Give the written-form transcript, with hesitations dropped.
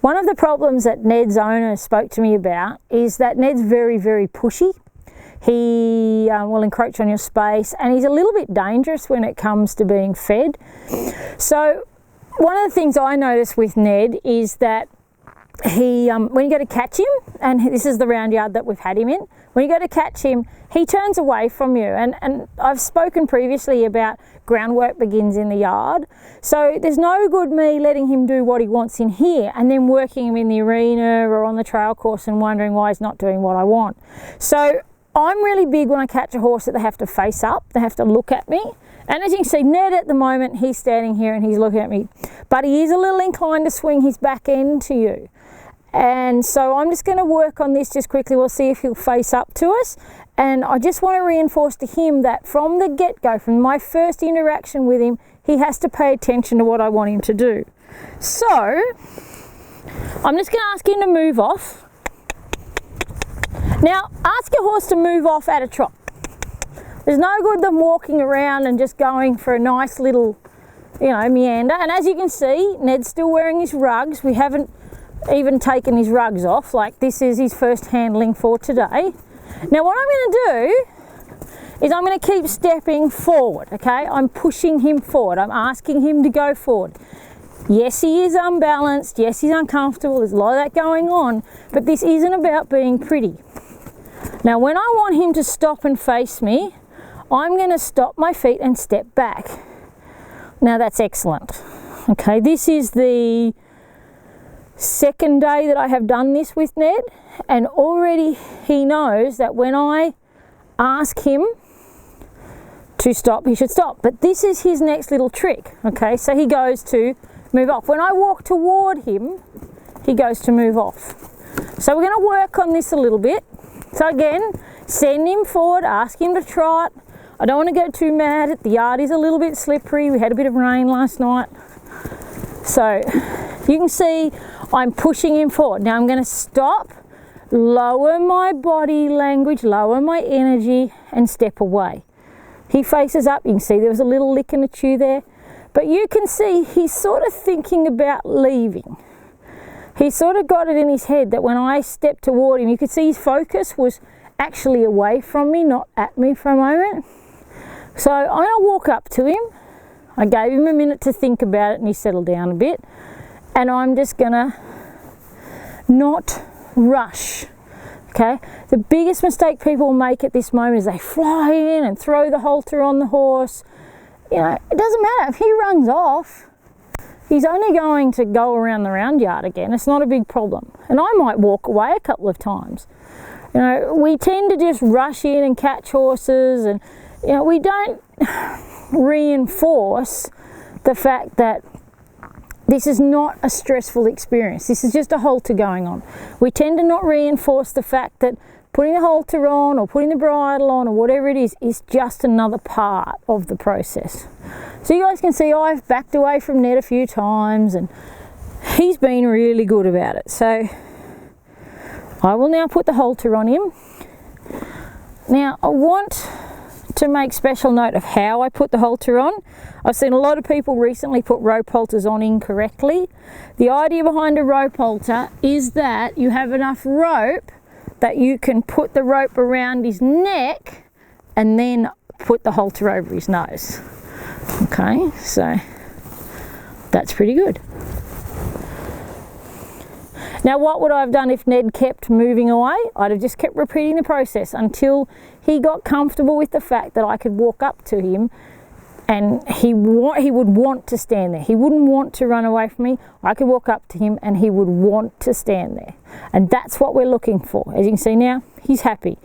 One of the problems that Ned's owner spoke to me about is that Ned's very, very pushy. He will encroach on your space, and he's a little bit dangerous when it comes to being fed. So one of the things I notice with Ned is that he, when you go to catch him, and this is the round yard that we've had him in, when you go to catch him, he turns away from you. And I've spoken previously about groundwork begins in the yard. So there's no good me letting him do what he wants in here and then working him in the arena or on the trail course and wondering why he's not doing what I want. So I'm really big when I catch a horse that they have to face up, they have to look at me. And as you can see, Ned at the moment, he's standing here and he's looking at me, but he is a little inclined to swing his back end to you. And so I'm just going to work on this just quickly. We'll see if he'll face up to us. And I just want to reinforce to him that from the get-go, from my first interaction with him, he has to pay attention to what I want him to do. So I'm just going to ask him to move off. Now, ask your horse to move off at a trot. There's no good them walking around and just going for a nice little, meander. And as you can see, Ned's still wearing his rugs. We haven't even taken his rugs off. Like, this is his first handling for today. Now what I'm going to do is I'm going to keep stepping forward, okay? I'm pushing him forward. I'm asking him to go forward. Yes, he is unbalanced. Yes, he's uncomfortable. There's a lot of that going on, but this isn't about being pretty. Now when I want him to stop and face me, I'm going to stop my feet and step back. Now that's excellent. Okay, this is the second day that I have done this with Ned, and already he knows that when I ask him to stop, he should stop. But this is his next little trick, okay? So he goes to move off. When I walk toward him, he goes to move off. So we're going to work on this a little bit. So again, send him forward, ask him to trot. I don't want to go too mad. The yard is a little bit slippery. We had a bit of rain last night. So you can see I'm pushing him forward. Now I'm going to stop, lower my body language, lower my energy, and step away. He faces up. You can see there was a little lick and a chew there. But you can see he's sort of thinking about leaving. He sort of got it in his head that when I stepped toward him, you could see his focus was actually away from me, not at me for a moment. So I'm going to walk up to him. I gave him a minute to think about it and he settled down a bit. And I'm just going to not rush. Okay, the biggest mistake people make at this moment is they fly in and throw the halter on the horse. It doesn't matter if he runs off. He's only going to go around the round yard again. It's not a big problem. And I might walk away a couple of times. We tend to just rush in and catch horses, and we don't reinforce the fact that this is not a stressful experience. This is just a halter going on. We tend to not reinforce the fact that putting the halter on or putting the bridle on or whatever it is just another part of the process. So you guys can see I've backed away from Ned a few times and he's been really good about it. So I will now put the halter on him. Now I want to make special note of how I put the halter on. I've seen a lot of people recently put rope halters on incorrectly. The idea behind a rope halter is that you have enough rope that you can put the rope around his neck and then put the halter over his nose. Okay, so that's pretty good. Now what would I have done if Ned kept moving away? I'd have just kept repeating the process until he got comfortable with the fact that I could walk up to him and he would want to stand there. He wouldn't want to run away from me. I could walk up to him and he would want to stand there. And that's what we're looking for. As you can see now, he's happy.